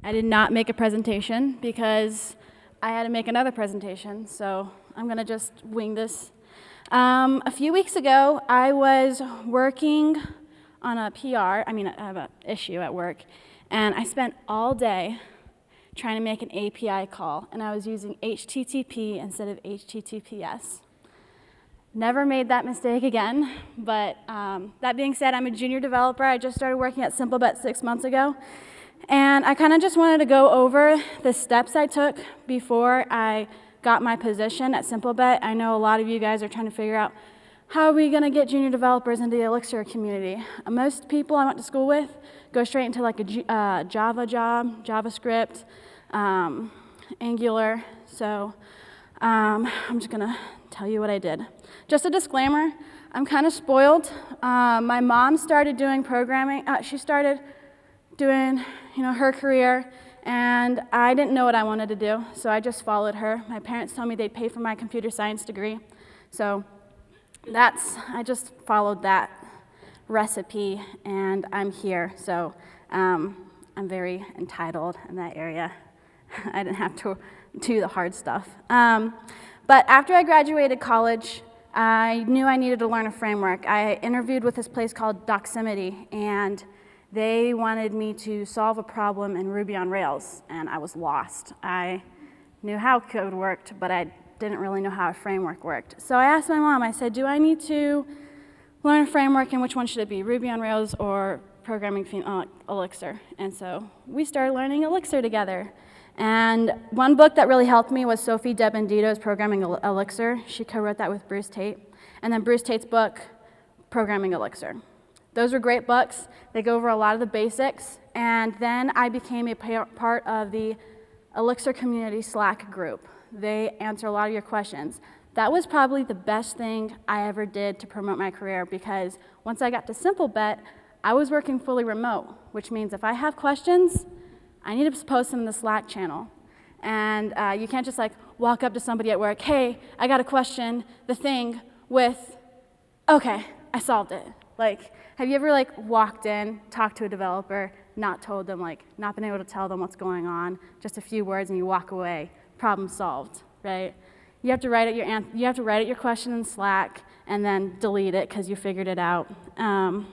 I did not make a presentation because I had to make another presentation, so I'm going to just wing this. A few weeks ago, I was working on a PR, an issue at work, and I spent all day trying to make an API call, and I was using HTTP instead of HTTPS. Never made that mistake again, but that being said, I'm a junior developer. I just started working at SimpleBet 6 months ago, and I kind of just wanted to go over the steps I took before I got my position at SimpleBet. I know a lot of you guys are trying to figure out how are we going to get junior developers into the Elixir community. Most people I went to school with go straight into like a Java job, JavaScript, Angular. So I'm just going to tell you what I did. Just a disclaimer, I'm kind of spoiled. My mom started doing programming. She started doing her career, and I didn't know what I wanted to do, so I just followed her. My parents told me they'd pay for my computer science degree, so I just followed that recipe, and I'm here. So I'm very entitled in that area. I didn't have to do the hard stuff. But after I graduated college, I knew I needed to learn a framework. I interviewed with this place called Doximity, and they wanted me to solve a problem in Ruby on Rails, and I was lost. I knew how code worked, but I didn't really know how a framework worked. So I asked my mom, I said, do I need to learn a framework, and which one should it be, Ruby on Rails or programming Elixir? And so we started learning Elixir together. And one book that really helped me was Sophie DeBendito's Programming Elixir. She co-wrote that with Bruce Tate. And then Bruce Tate's book, Programming Elixir. Those were great books. They go over a lot of the basics. And then I became a part of the Elixir community Slack group. They answer a lot of your questions. That was probably the best thing I ever did to promote my career, because once I got to SimpleBet, I was working fully remote, which means if I have questions, I need to post them in the Slack channel. And you can't just like walk up to somebody at work, hey, I got a question, the thing with, okay, I solved it. Like, have you ever like walked in, talked to a developer, not told them, like not been able to tell them what's going on, just a few words and you walk away, problem solved, right? You have to write out your question in Slack and then delete it because you figured it out. And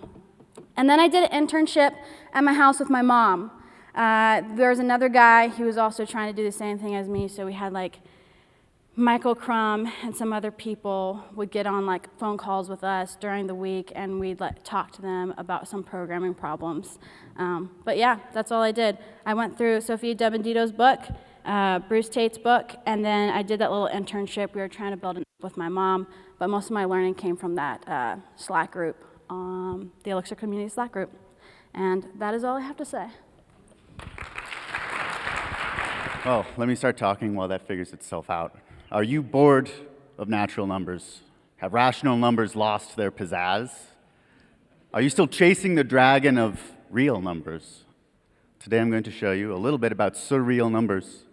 then I did an internship at my house with my mom. There was another guy, he was also trying to do the same thing as me, so we had like Michael Crum and some other people would get on like phone calls with us during the week, and we'd talk to them about some programming problems. But yeah, that's all I did. I went through Sophie DeBendito's book, Bruce Tate's book, and then I did that little internship. We were trying to build it with my mom, but most of my learning came from that Slack group, the Elixir community Slack group. And that is all I have to say. Well, let me start talking while that figures itself out. Are you bored of natural numbers? Have rational numbers lost their pizzazz? Are you still chasing the dragon of real numbers? Today I'm going to show you a little bit about surreal numbers.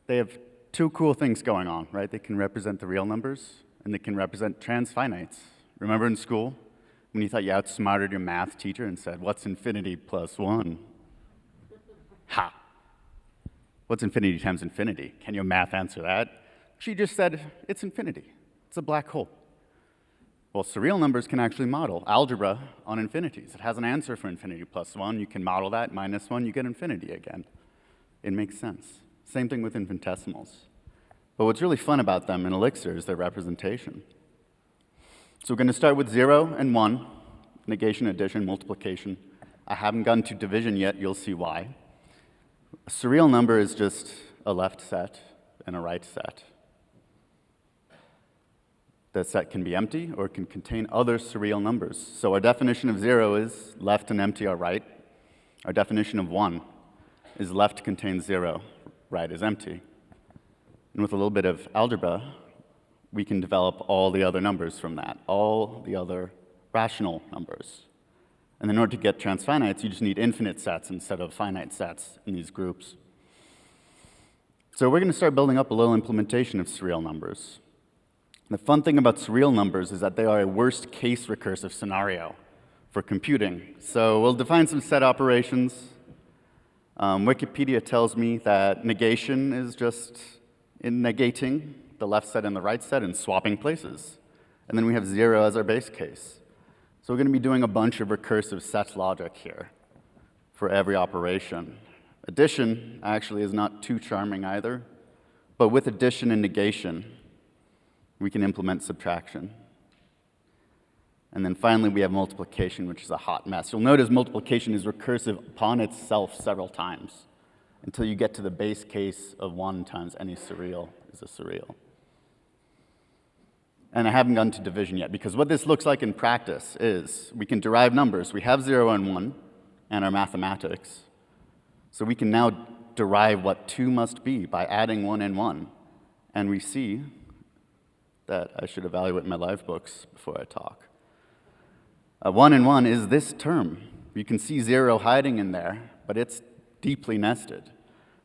They have two cool things going on, right? They can represent the real numbers, and they can represent transfinites. Remember in school when you thought you outsmarted your math teacher and said, what's infinity plus 1? Ha! What's infinity times infinity? Can your math answer that? She just said, it's infinity. It's a black hole. Well, surreal numbers can actually model algebra on infinities. It has an answer for infinity plus 1. You can model that, minus 1, you get infinity again. It makes sense. Same thing with infinitesimals. But what's really fun about them in Elixir is their representation. So we're going to start with 0 and 1, negation, addition, multiplication. I haven't gotten to division yet. You'll see why. A surreal number is just a left set and a right set. The set can be empty or it can contain other surreal numbers. So our definition of 0 is left and empty are right. Our definition of 1 is left contains 0, right is empty. And with a little bit of algebra, we can develop all the other numbers from that, all the other rational numbers. And in order to get transfinites, you just need infinite sets instead of finite sets in these groups. So we're going to start building up a little implementation of surreal numbers. The fun thing about surreal numbers is that they are a worst-case recursive scenario for computing. So we'll define some set operations. Wikipedia tells me that negation is just in negating the left set and the right set and swapping places. And then we have 0 as our base case. So we're going to be doing a bunch of recursive set logic here for every operation. Addition actually is not too charming either, but with addition and negation, we can implement subtraction. And then finally, we have multiplication, which is a hot mess. You'll notice multiplication is recursive upon itself several times until you get to the base case of 1 times any surreal is a surreal. And I haven't gotten to division yet, because what this looks like in practice is we can derive numbers. We have 0 and 1 and our mathematics. So we can now derive what 2 must be by adding 1 and 1. And we see that I should evaluate my live books before I talk. 1 and 1 is this term. You can see 0 hiding in there, but it's deeply nested.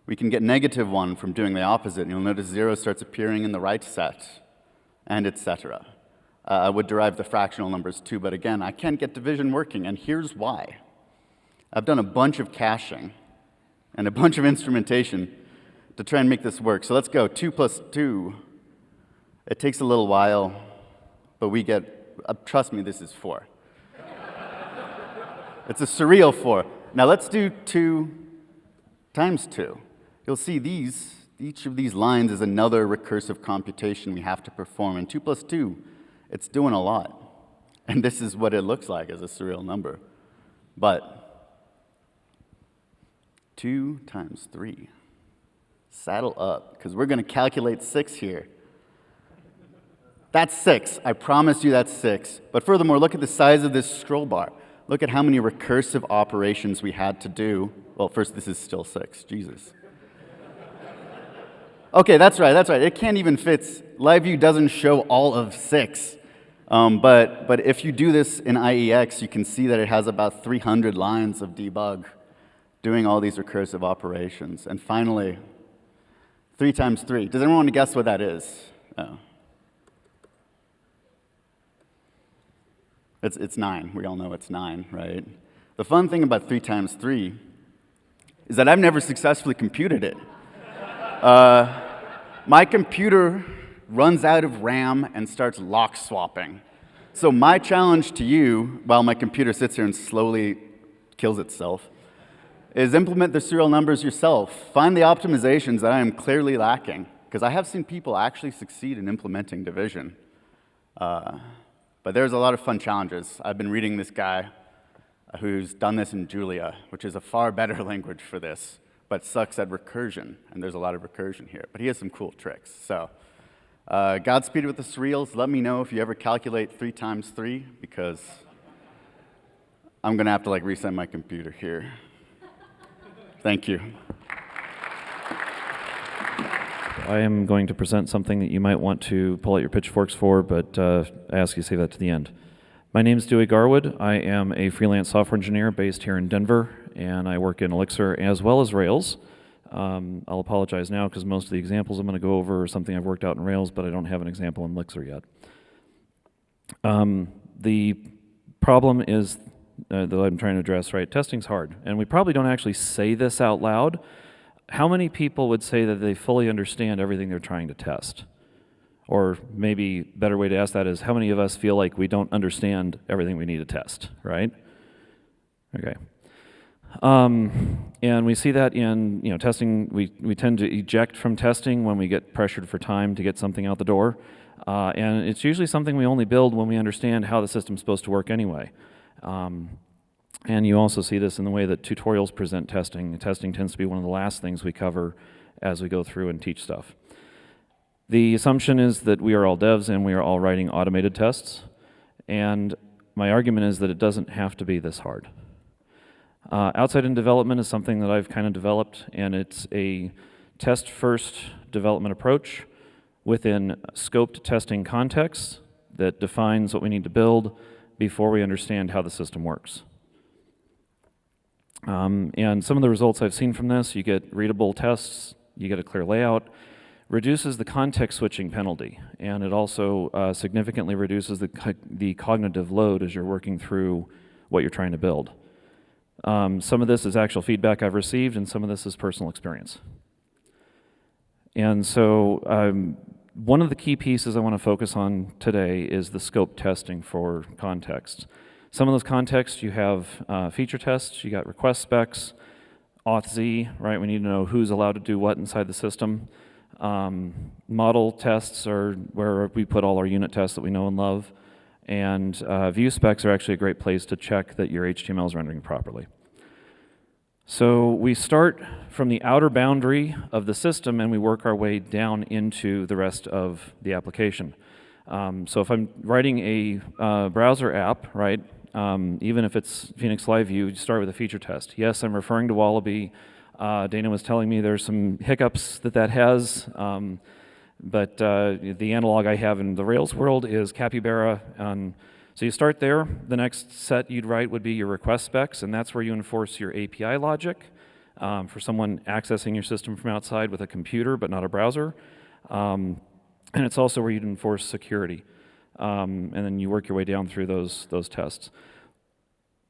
We can get -1 from doing the opposite, and you'll notice 0 starts appearing in the right set, and etc. I would derive the fractional numbers too, but again, I can't get division working, and here's why. I've done a bunch of caching and a bunch of instrumentation to try and make this work. So let's go, 2 plus 2. It takes a little while, but we get, trust me, this is 4. It's a surreal 4. Now let's do 2 times 2. You'll see each of these lines is another recursive computation we have to perform. And 2 plus 2, it's doing a lot. And this is what it looks like as a surreal number. But 2 times 3. Saddle up, because we're going to calculate 6 here. That's 6. I promise you that's 6. But furthermore, look at the size of this scroll bar. Look at how many recursive operations we had to do. Well, first, this is still 6. Jesus. Okay, that's right. It can't even fit. LiveView doesn't show all of 6. But if you do this in IEX, you can see that it has about 300 lines of debug doing all these recursive operations. And finally, 3 times 3. Does anyone want to guess what that is? Oh. It's 9. We all know it's 9, right? The fun thing about 3 times 3 is that I've never successfully computed it. My computer runs out of RAM and starts lock swapping. So my challenge to you, while my computer sits here and slowly kills itself, is implement the serial numbers yourself. Find the optimizations that I am clearly lacking, because I have seen people actually succeed in implementing division. But there's a lot of fun challenges. I've been reading this guy who's done this in Julia, which is a far better language for this, but sucks at recursion, and there's a lot of recursion here. But he has some cool tricks. So Godspeed with the surreals. Let me know if you ever calculate 3 times 3, because I'm going to have to reset my computer here. Thank you. I am going to present something that you might want to pull out your pitchforks for, but I ask you to save that to the end. My name is Dewey Garwood. I am a freelance software engineer based here in Denver, and I work in Elixir as well as Rails. I'll apologize now because most of the examples I'm going to go over are something I've worked out in Rails, but I don't have an example in Elixir yet. The problem is that I'm trying to address, right? Testing's hard, and we probably don't actually say this out loud. How many people would say that they fully understand everything they're trying to test? Or maybe a better way to ask that is, how many of us feel like we don't understand everything we need to test, right? Okay. And we see that in testing. We tend to eject from testing when we get pressured for time to get something out the door. And it's usually something we only build when we understand how the system's supposed to work anyway. And you also see this in the way that tutorials present testing. Testing tends to be one of the last things we cover as we go through and teach stuff. The assumption is that we are all devs and we are all writing automated tests, and my argument is that it doesn't have to be this hard. Outside-in development is something that I've kind of developed, and it's a test-first development approach within scoped testing contexts that defines what we need to build before we understand how the system works. And some of the results I've seen from this, you get readable tests, you get a clear layout, reduces the context switching penalty, and it also significantly reduces the cognitive load as you're working through what you're trying to build. Some of this is actual feedback I've received, and some of this is personal experience. And so one of the key pieces I want to focus on today is the scope testing for context. Some of those contexts, you have feature tests, you got request specs, Auth-Z, right? We need to know who's allowed to do what inside the system. Model tests are where we put all our unit tests that we know and love. And view specs are actually a great place to check that your HTML is rendering properly. So we start from the outer boundary of the system and we work our way down into the rest of the application. So if I'm writing a browser app, right, even if it's Phoenix LiveView, you start with a feature test. Yes, I'm referring to Wallaby. Dana was telling me there's some hiccups that has, but the analog I have in the Rails world is Capybara. So you start there. The next set you'd write would be your request specs, and that's where you enforce your API logic for someone accessing your system from outside with a computer but not a browser. And it's also where you'd enforce security. And then you work your way down through those tests.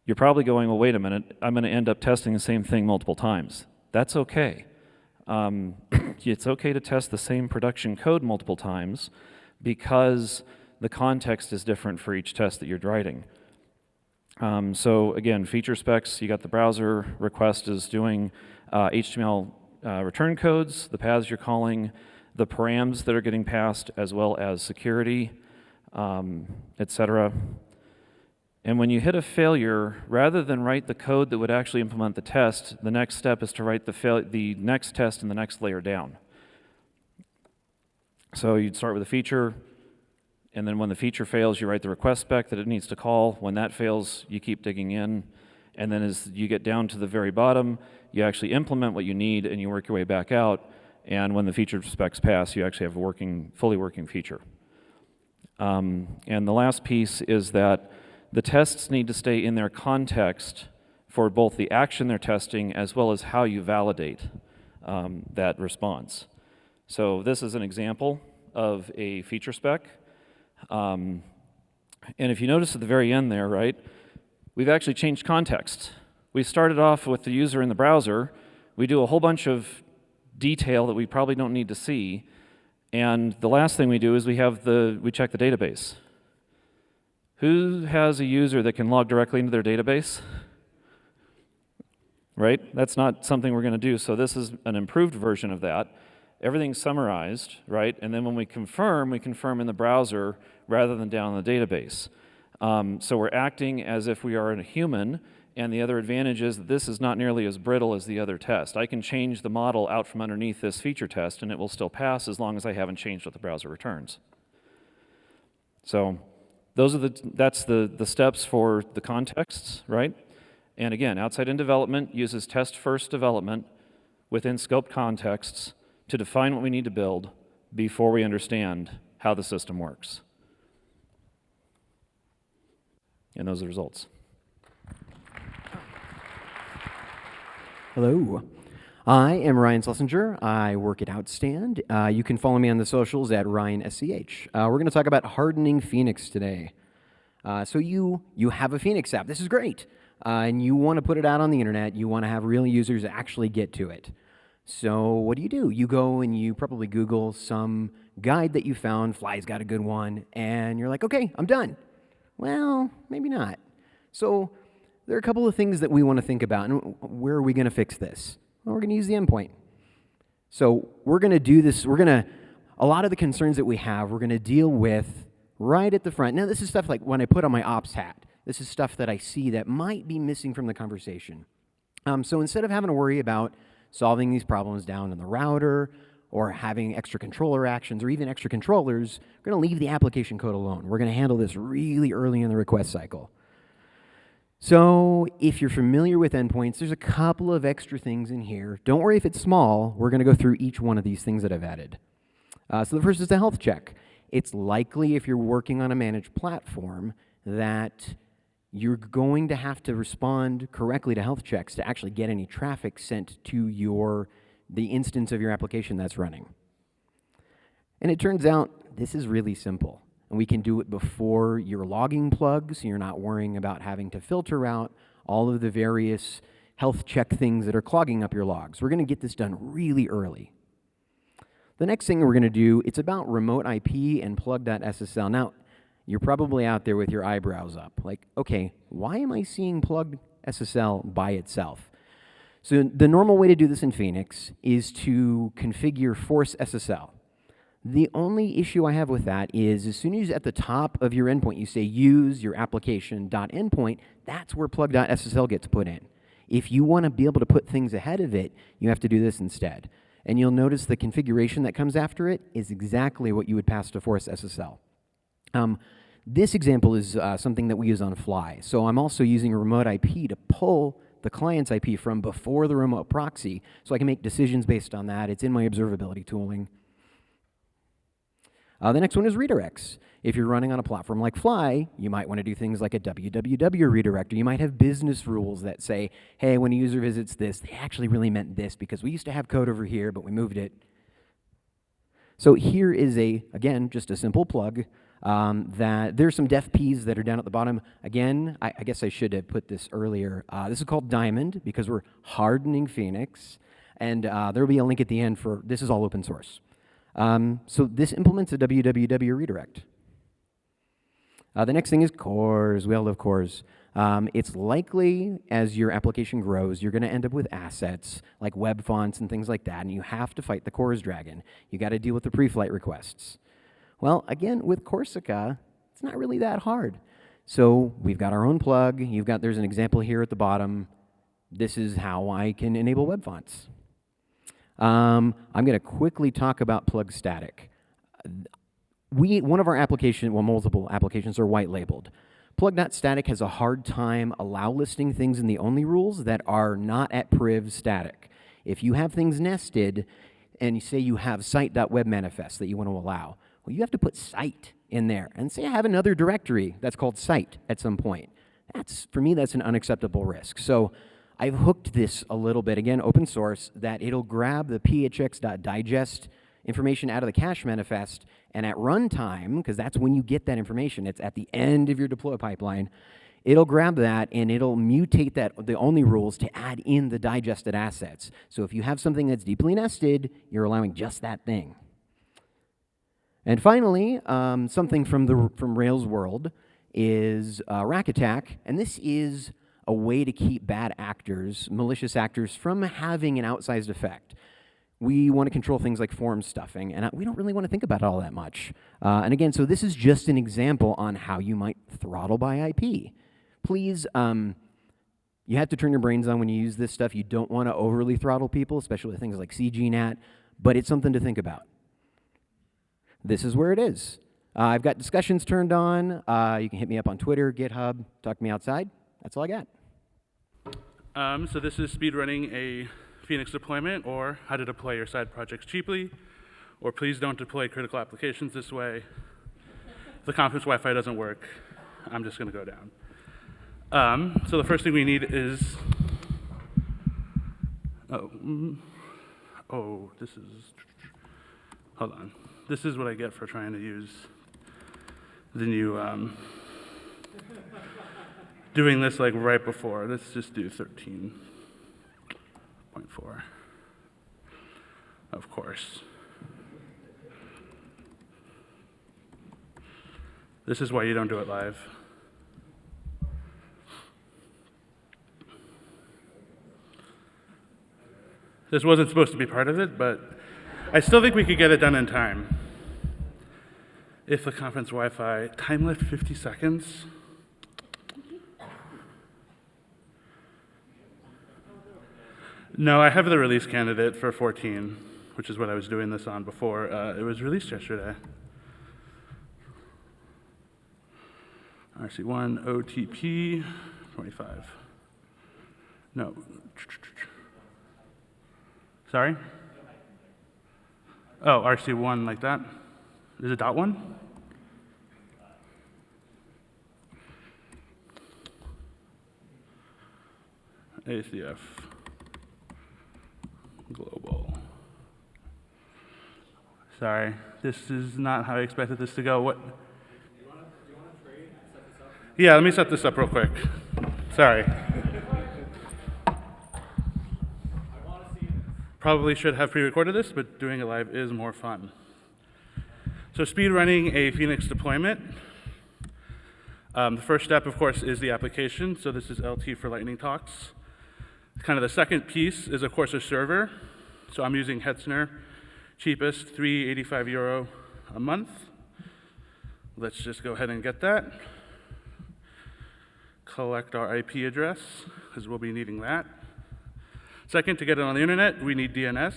You're probably going, well, wait a minute, I'm going to end up testing the same thing multiple times. That's okay. It's okay to test the same production code multiple times because the context is different for each test that you're writing. So again, feature specs, you got the browser, request is doing HTML return codes, the paths you're calling, the params that are getting passed, as well as security, etc. And when you hit a failure, rather than write the code that would actually implement the test, the next step is to write the next test and the next layer down. So you'd start with a feature, and then when the feature fails, you write the request spec that it needs to call. When that fails, you keep digging in. And then as you get down to the very bottom, you actually implement what you need and you work your way back out. And when the feature specs pass, you actually have a fully working feature. And the last piece is that the tests need to stay in their context for both the action they're testing as well as how you validate that response. So this is an example of a feature spec. And if you notice at the very end there, right, we've actually changed context. We started off with the user in the browser. We do a whole bunch of detail that we probably don't need to see. And the last thing we do is we check the database. Who has a user that can log directly into their database? Right? That's not something we're going to do. So this is an improved version of that. Everything's summarized, right? And then when we confirm in the browser rather than down in the database. So we're acting as if we are a human, and the other advantage is that this is not nearly as brittle as the other test. I can change the model out from underneath this feature test, and it will still pass as long as I haven't changed what the browser returns. So that's the steps for the contexts, right? And again, outside-in development uses test-first development within scoped contexts to define what we need to build before we understand how the system works. And those are the results. Hello. I am Ryan Schlesinger. I work at Outstand. You can follow me on the socials at RyanSCH. We're going to talk about hardening Phoenix today. So you have a Phoenix app. This is great. And you want to put it out on the internet. You want to have real users actually get to it. So what do? You go and you probably Google some guide that you found. Fly's got a good one. And you're like, okay, I'm done. Well, maybe not. So there are a couple of things that we want to think about. And where are we going to fix this? Well, we're going to use the endpoint. So we're going to do this. A lot of the concerns that we have, we're going to deal with right at the front. Now, this is stuff like when I put on my ops hat. This is stuff that I see that might be missing from the conversation. So instead of having to worry about solving these problems down in the router or having extra controller actions or even extra controllers, we're going to leave the application code alone. We're going to handle this really early in the request cycle. So if you're familiar with endpoints, there's a couple of extra things in here. Don't worry if it's small. We're going to go through each one of these things that I've added. So the first is the health check. It's likely if you're working on a managed platform that you're going to have to respond correctly to health checks to actually get any traffic sent to the instance of your application that's running. And it turns out this is really simple. And we can do it before your logging plug, so you're not worrying about having to filter out all of the various health check things that are clogging up your logs. We're going to get this done really early. The next thing we're going to do, it's about remote IP and plug.ssl. Now, you're probably out there with your eyebrows up, like, okay, why am I seeing plug.ssl by itself? So the normal way to do this in Phoenix is to configure force SSL. The only issue I have with that is as soon as at the top of your endpoint you say use your application.endpoint, that's where plug.ssl gets put in. If you want to be able to put things ahead of it, you have to do this instead. And you'll notice the configuration that comes after it is exactly what you would pass to force SSL. This example is something that we use on Fly. So I'm also using a remote IP to pull the client's IP from before the remote proxy, so I can make decisions based on that. It's in my observability tooling. The next one is redirects. If you're running on a platform like Fly, you might want to do things like a www redirect, or you might have business rules that say, hey, when a user visits this, they actually really meant this because we used to have code over here, but we moved it. So here is again, just a simple plug that there's some def Ps that are down at the bottom. Again, I guess I should have put this earlier. This is called Diamond because we're hardening Phoenix, and there will be a link at the end for, this is all open source. So this implements a www redirect. The next thing is cores. We all love cores. It's likely as your application grows, you're going to end up with assets like web fonts and things like that, and you have to fight the cores dragon. You got to deal with the pre-flight requests. Well, again, with Corsica, it's not really that hard. So we've got our own plug. There's an example here at the bottom. This is how I can enable web fonts. I'm going to quickly talk about plug static. One of our applications, well, multiple applications are white labeled. Plug.static has a hard time allow listing things in the only rules that are not at priv static. If you have things nested and you say you have site.webmanifest that you want to allow, well, you have to put site in there. And say I have another directory that's called site at some point. For me, that's an unacceptable risk. So I've hooked this a little bit, again, open source, that it'll grab the phx.digest information out of the cache manifest, and at runtime, because that's when you get that information, it's at the end of your deploy pipeline, it'll grab that and it'll mutate the only rules to add in the digested assets. So if you have something that's deeply nested, you're allowing just that thing. And finally, something from Rails world is rack attack, and this is a way to keep bad actors, malicious actors, from having an outsized effect. We want to control things like form stuffing, and we don't really want to think about it all that much. And again, so this is just an example on how you might throttle by IP. Please, you have to turn your brains on when you use this stuff. You don't want to overly throttle people, especially with things like CGNAT, but it's something to think about. This is where it is. I've got discussions turned on. You can hit me up on Twitter, GitHub, talk to me outside. That's all I got. So this is speedrunning a Phoenix deployment, or how to deploy your side projects cheaply, or please don't deploy critical applications this way. If the conference Wi-Fi doesn't work, I'm just going to go down. So the first thing we need is, this is, hold on. This is what I get for trying to use the new, doing this like right before. Let's just do 13.4. Of course. This is why you don't do it live. This wasn't supposed to be part of it, but I still think we could get it done in time. If the conference Wi-Fi, time left 50 seconds. No, I have the release candidate for 14, which is what I was doing this on before it was released yesterday. RC1 OTP 25. No. Sorry? Oh, RC1 like that? Is it .1? ACF global. Sorry, this is not how I expected this to go. What? Do you want to trade? Set this up? Yeah, let me set this up real quick. Sorry. Probably should have pre-recorded this, but doing it live is more fun. So speed running a Phoenix deployment. The first step, of course, is the application. So this is LT for lightning talks. Kind of the second piece is, of course, a server. So I'm using Hetzner, cheapest, €385 a month. Let's just go ahead and get that. Collect our IP address, because we'll be needing that. Second, to get it on the internet, we need DNS.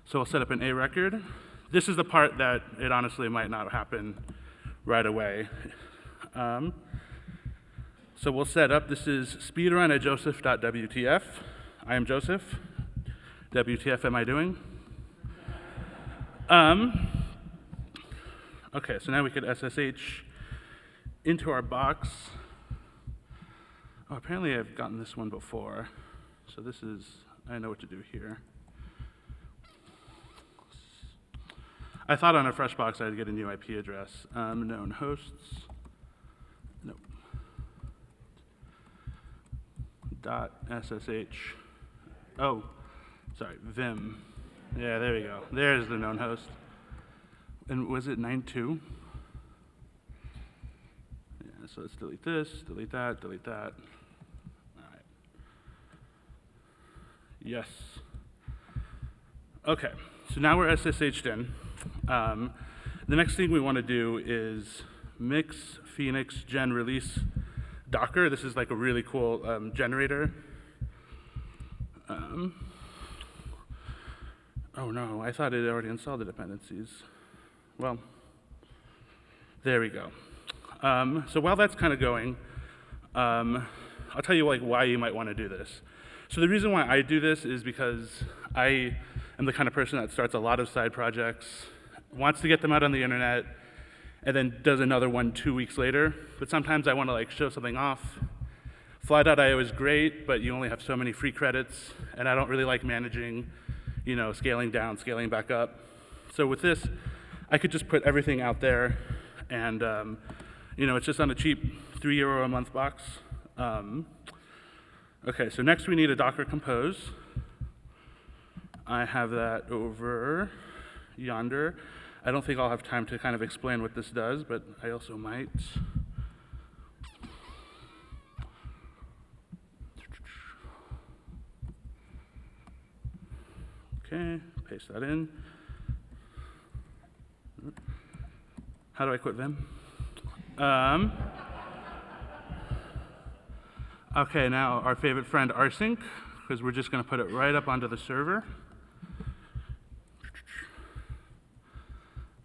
So we'll set up an A record. This is the part that it honestly might not happen right away. So we'll set up, this is speedrun at joseph.wtf. I am Joseph. WTF am I doing? Okay, so now we could SSH into our box. Oh, apparently I've gotten this one before. So this is, I know what to do here. I thought on a fresh box I'd get a new IP address. Known hosts. Nope. .ssh. Oh, sorry, vim. Yeah, there we go. There's the known host. And was it 9.2? Yeah, so let's delete this, delete that, delete that. All right. Yes. Okay, so now we're SSH'd in. The next thing we want to do is mix Phoenix gen release Docker. This is like a really cool generator. Oh no, I thought it already installed the dependencies. Well, there we go. So while that's kind of going, I'll tell you like why you might want to do this. So the reason why I do this is because I am the kind of person that starts a lot of side projects, wants to get them out on the internet, and then does another one 2 weeks later. But sometimes I want to like show something off. Fly.io is great, but you only have so many free credits, and I don't really like managing, you know, scaling down, scaling back up. So with this, I could just put everything out there, and you know, it's just on a cheap €3 a month box. Okay, so next we need a Docker Compose. I have that over yonder. I don't think I'll have time to kind of explain what this does, but I also might. Okay, paste that in. How do I quit Vim? Okay, now our favorite friend rsync, because we're just going to put it right up onto the server.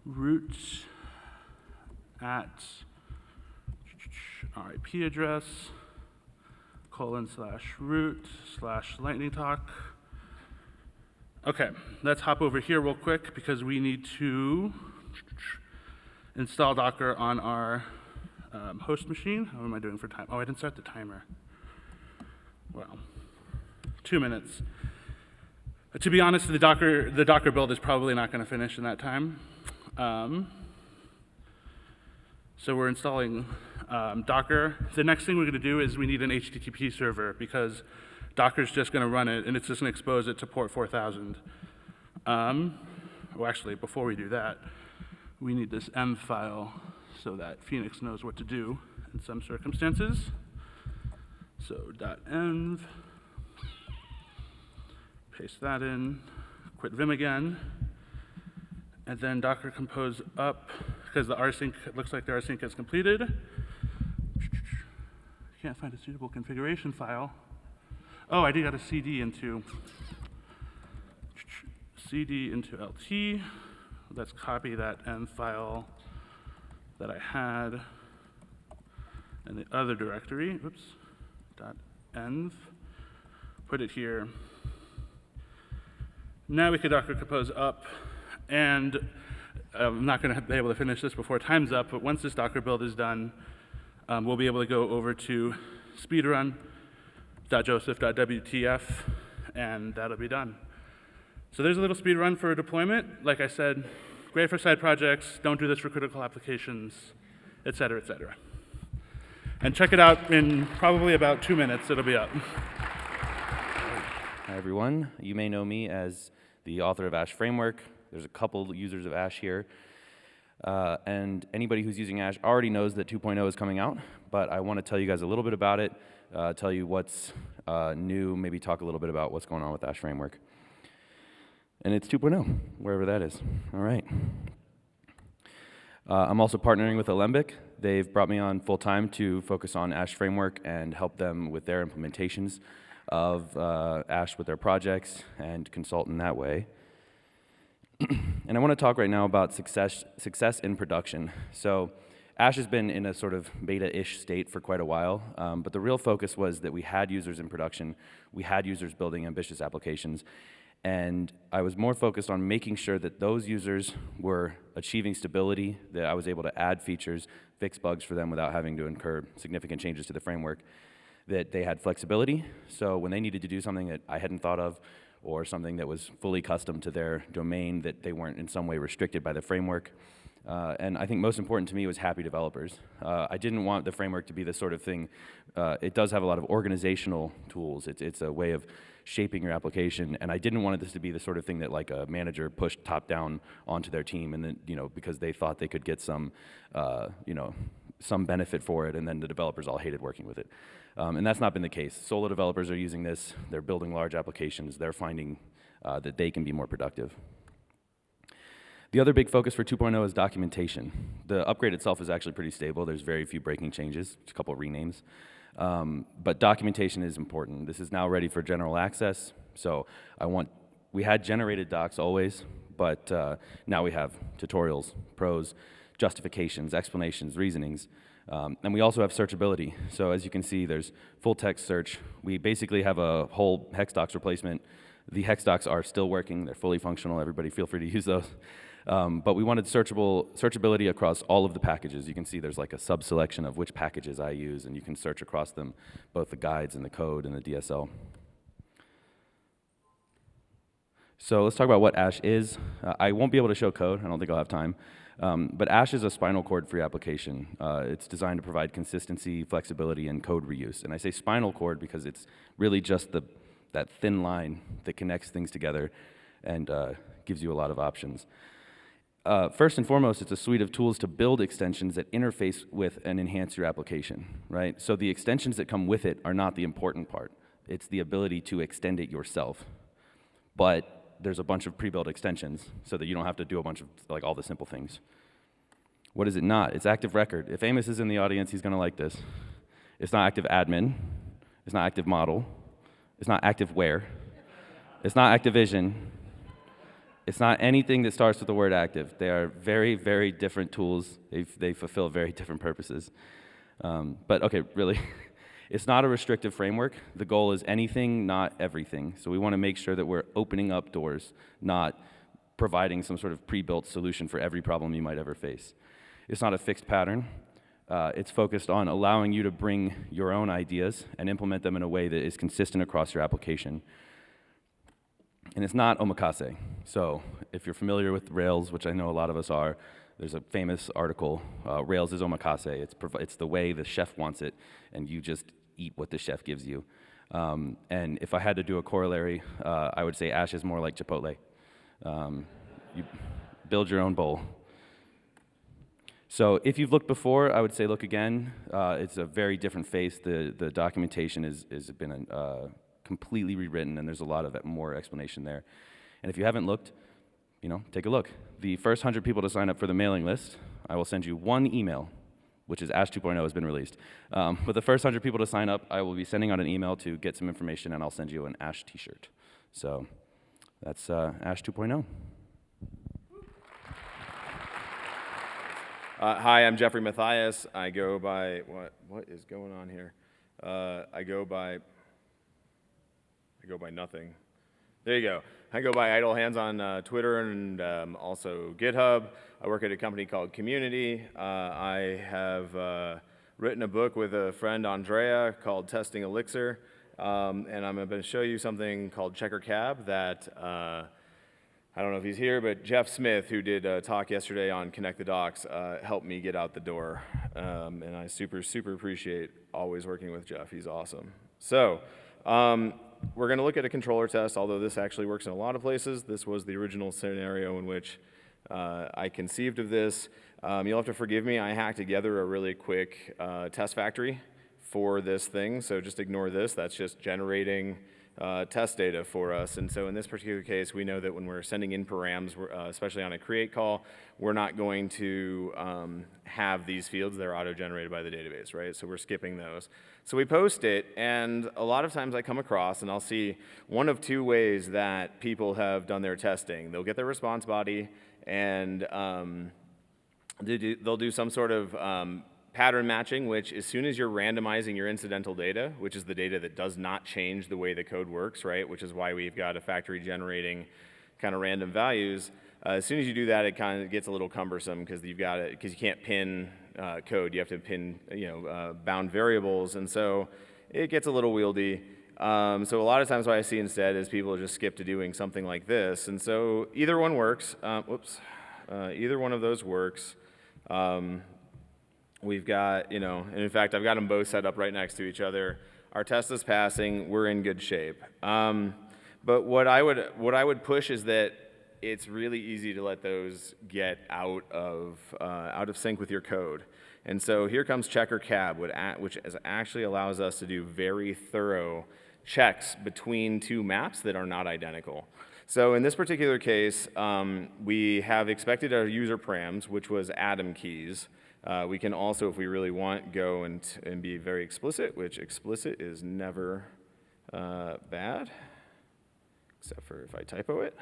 Root at our IP address, :/root/lightning talk. Okay, let's hop over here real quick because we need to install Docker on our host machine. How am I doing for time? Oh, I didn't start the timer. Well, 2 minutes. To be honest, the Docker build is probably not going to finish in that time. So we're installing Docker. The next thing we're going to do is we need an HTTP server because Docker's just going to run it, and it's just going to expose it to port 4000. Well, actually, before we do that, we need this M file so that Phoenix knows what to do in some circumstances. So .env, paste that in, quit Vim again, and then Docker Compose up, because the rsync, it looks like the rsync is completed. Can't find a suitable configuration file. Oh, I did got a CD into cd into LT. Let's copy that env file that I had in the other directory. Oops. .env. Put it here. Now we could Docker compose up, and I'm not going to be able to finish this before time's up, but once this Docker build is done, we'll be able to go over to speedrun.joseph.wtf, and that'll be done. So there's a little speed run for a deployment. Like I said, great for side projects. Don't do this for critical applications, et cetera, et cetera. And check it out in probably about 2 minutes. It'll be up. Hi, everyone. You may know me as the author of Ash Framework. There's a couple users of Ash here. And anybody who's using Ash already knows that 2.0 is coming out, but I want to tell you guys a little bit about it, tell you what's new, maybe talk a little bit about what's going on with Ash Framework. And it's 2.0, wherever that is. All right. I'm also partnering with Alembic. They've brought me on full-time to focus on Ash Framework and help them with their implementations of Ash with their projects and consult in that way. And I want to talk right now about success in production. So Ash has been in a sort of beta-ish state for quite a while, but the real focus was that we had users in production, we had users building ambitious applications, and I was more focused on making sure that those users were achieving stability, that I was able to add features, fix bugs for them without having to incur significant changes to the framework, that they had flexibility, so when they needed to do something that I hadn't thought of, or something that was fully custom to their domain, that they weren't in some way restricted by the framework. And I think most important to me was happy developers. I didn't want the framework to be this sort of thing. It does have a lot of organizational tools. It's a way of shaping your application, and I didn't want this to be the sort of thing that like a manager pushed top down onto their team, and then because they thought they could get some some benefit for it, and then the developers all hated working with it. And that's not been the case. Solo developers are using this. They're building large applications. They're finding that they can be more productive. The other big focus for 2.0 is documentation. The upgrade itself is actually pretty stable. There's very few breaking changes, just a couple of renames. But documentation is important. This is now ready for general access. So we had generated docs always, but now we have tutorials, pros, justifications, explanations, reasonings. And we also have searchability. So as you can see, there's full text search. We basically have a whole hex docs replacement. The hex docs are still working. They're fully functional. Everybody feel free to use those. But we wanted searchability across all of the packages. You can see there's like a sub-selection of which packages I use, and you can search across them, both the guides and the code and the DSL. So let's talk about what Ash is. I won't be able to show code. I don't think I'll have time. But Ash is a spinal cord-free application. It's designed to provide consistency, flexibility, and code reuse. And I say spinal cord because it's really just that thin line that connects things together and gives you a lot of options. First and foremost, it's a suite of tools to build extensions that interface with and enhance your application, right? So the extensions that come with it are not the important part. It's the ability to extend it yourself. But there's a bunch of pre-built extensions so that you don't have to do a bunch of like all the simple things. What is it not? It's active record. If Amos is in the audience, he's going to like this. It's not active admin. It's not active model. It's not active where. It's not Activision. It's not anything that starts with the word active. They are very, very different tools. They fulfill very different purposes. But okay, really. It's not a restrictive framework. The goal is anything, not everything. So we want to make sure that we're opening up doors, not providing some sort of pre-built solution for every problem you might ever face. It's not a fixed pattern. It's focused on allowing you to bring your own ideas and implement them in a way that is consistent across your application. And it's not omakase. So if you're familiar with Rails, which I know a lot of us are, there's a famous article, Rails is omakase. It's the way the chef wants it, and you just eat what the chef gives you. And if I had to do a corollary, I would say Ash is more like Chipotle. You build your own bowl. So if you've looked before, I would say look again. It's a very different face. The documentation has been completely rewritten, and there's a lot of more explanation there. And if you haven't looked, take a look. The first 100 people to sign up for the mailing list, I will send you one email, which is Ash 2.0 has been released. But the first 100 people to sign up, I will be sending out an email to get some information, and I'll send you an Ash t-shirt. So that's Ash 2.0. Hi, I'm Jeffrey Matthias. I go by, what is going on here? I go by nothing. There you go. I go by Idle Hands on Twitter and also GitHub. I work at a company called Community. I have written a book with a friend, Andrea, called Testing Elixir. And I'm going to show you something called CheckerCab that, I don't know if he's here, but Jeff Smith, who did a talk yesterday on Connect the Docs, helped me get out the door. And I super appreciate always working with Jeff. He's awesome. So we're going to look at a controller test, although this actually works in a lot of places. This was the original scenario in which I conceived of this. You'll have to forgive me. I hacked together a really quick test factory for this thing, so just ignore this. That's just generating test data for us. And so in this particular case, we know that when we're sending in params, especially on a create call, we're not going to have these fields. They're auto-generated by the database, right? So we're skipping those. So we post it, and a lot of times I come across, and I'll see one of two ways that people have done their testing. They'll get their response body, and they'll do some sort of pattern matching, which as soon as you're randomizing your incidental data, which is the data that does not change the way the code works, right, which is why we've got a factory generating kind of random values, as soon as you do that, it kind of gets a little cumbersome because you can't pin code. You have to pin, bound variables, and so it gets a little wieldy. So a lot of times what I see instead is people just skip to doing something like this, and so either one works. Either one of those works. We've got, and in fact, I've got them both set up right next to each other. Our test is passing. We're in good shape. But what I would push is that it's really easy to let those get out of sync with your code. And so here comes CheckerCab, which actually allows us to do very thorough checks between two maps that are not identical. So in this particular case, we have expected our user params, which was atom keys. We can also, if we really want, go and be very explicit, which explicit is never bad, except for if I typo it,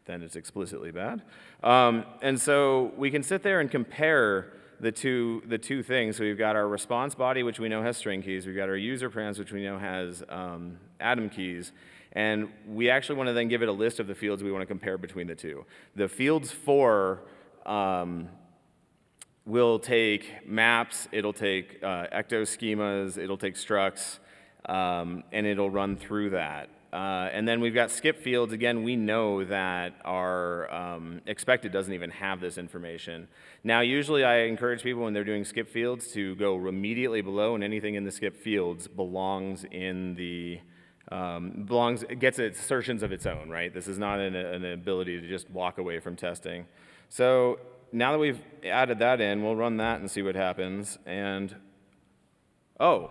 then it's explicitly bad. And so we can sit there and compare the two things. So we've got our response body, which we know has string keys. We've got our user params, which we know has atom keys. And we actually want to then give it a list of the fields we want to compare between the two. The fields for will take maps, it'll take ecto schemas, it'll take structs, and it'll run through that. And then we've got skip fields. Again, we know that our expected doesn't even have this information. Now, usually I encourage people when they're doing skip fields to go immediately below, and anything in the skip fields belongs in the gets its assertions of its own, right? This is not an ability to just walk away from testing. So now that we've added that in, we'll run that and see what happens. And oh,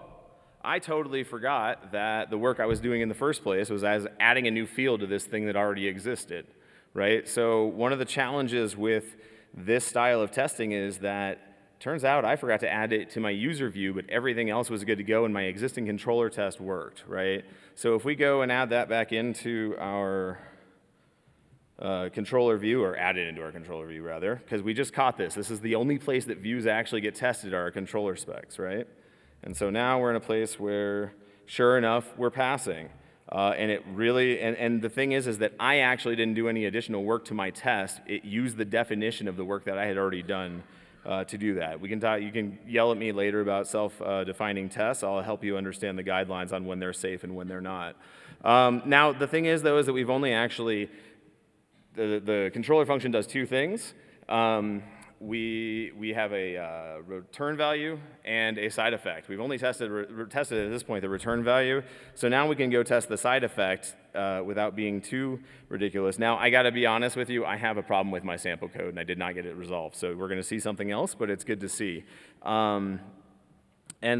I totally forgot that the work I was doing in the first place was as adding a new field to this thing that already existed, right? So one of the challenges with this style of testing is that turns out I forgot to add it to my user view, but everything else was good to go and my existing controller test worked, right? So if we go and add that back into our controller view, or add it into our controller view rather, because we just caught this. This is the only place that views actually get tested are our controller specs, right? And so now we're in a place where, sure enough, we're passing. And it really, and the thing is that I actually didn't do any additional work to my test. It used the definition of the work that I had already done to do that. We can talk, you can yell at me later about self-defining tests. I'll help you understand the guidelines on when they're safe and when they're not. Now, the thing is, though, is that we've only actually, the controller function does two things. We have a return value and a side effect. We've only tested at this point the return value, so now we can go test the side effect without being too ridiculous. Now, I got to be honest with you, I have a problem with my sample code, and I did not get it resolved, so we're going to see something else, but it's good to see. And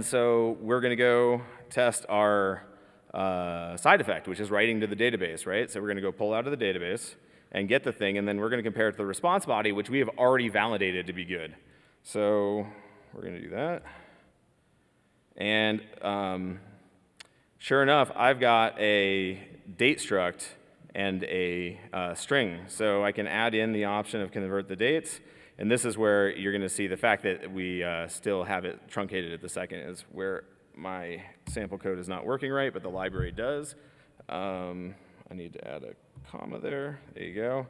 so we're going to go test our side effect, which is writing to the database, right? So we're going to go pull out of the database and get the thing, and then we're going to compare it to the response body, which we have already validated to be good. So we're going to do that. And sure enough, I've got a date struct and a string. So I can add in the option of convert the dates, and this is where you're going to see the fact that we still have it truncated at the second is where my sample code is not working right, but the library does. I need to add a comma there. There you go.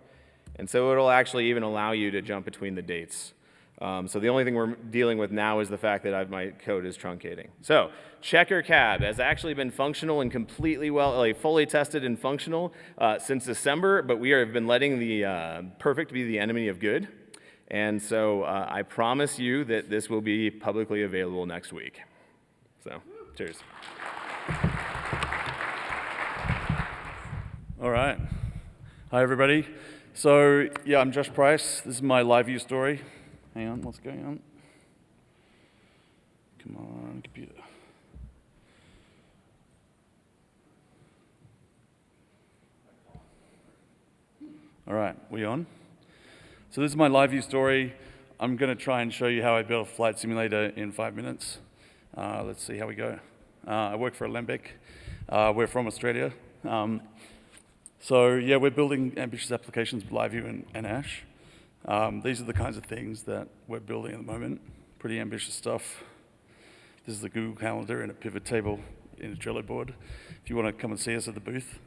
And so it'll actually even allow you to jump between the dates. So the only thing we're dealing with now is the fact that my code is truncating. So CheckerCab has actually been functional and completely fully tested and functional since December, but we have been letting the perfect be the enemy of good. And so I promise you that this will be publicly available next week. So, cheers. All right. Hi, everybody. So, yeah, I'm Josh Price. This is my LiveView story. Hang on, what's going on? Come on, computer. All right, we on? So this is my LiveView story. I'm going to try and show you how I built a flight simulator in 5 minutes. Let's see how we go. I work for Alembic. We're from Australia. So yeah, we're building ambitious applications with LiveView and Ash. These are the kinds of things that we're building at the moment. Pretty ambitious stuff. This is the Google Calendar and a pivot table in a Trello board. If you want to come and see us at the booth,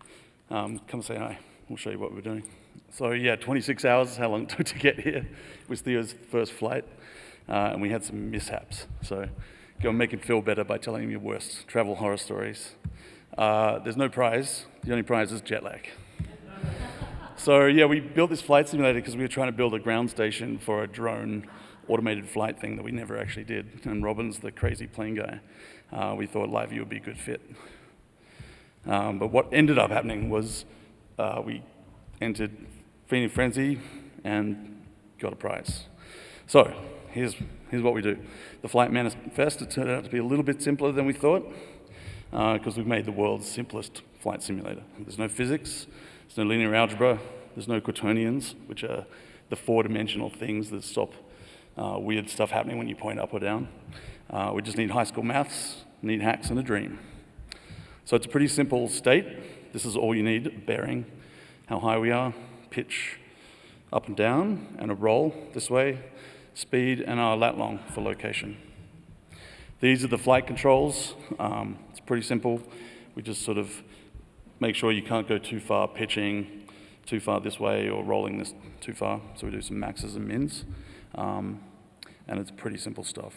come say hi. We'll show you what we're doing. So yeah, 26 hours is how long it took to get here. It was Theo's first flight, and we had some mishaps. So go and make him feel better by telling him your worst travel horror stories. There's no prize. The only prize is jet lag. So yeah, we built this flight simulator because we were trying to build a ground station for a drone automated flight thing that we never actually did. And Robin's the crazy plane guy. We thought LiveView would be a good fit. But what ended up happening was we entered Feeding Frenzy and got a prize. So here's what we do. The flight manifest, it turned out to be a little bit simpler than we thought because we've made the world's simplest flight simulator. There's no physics, there's no linear algebra, there's no quaternions, which are the four-dimensional things that stop weird stuff happening when you point up or down. We just need high school maths, need hacks, and a dream. So it's a pretty simple state. This is all you need: a bearing, how high we are, pitch up and down, and a roll this way, speed, and our lat long for location. These are the flight controls. It's pretty simple. We just sort of make sure you can't go too far pitching too far this way or rolling this too far. So we do some maxes and mins. And it's pretty simple stuff.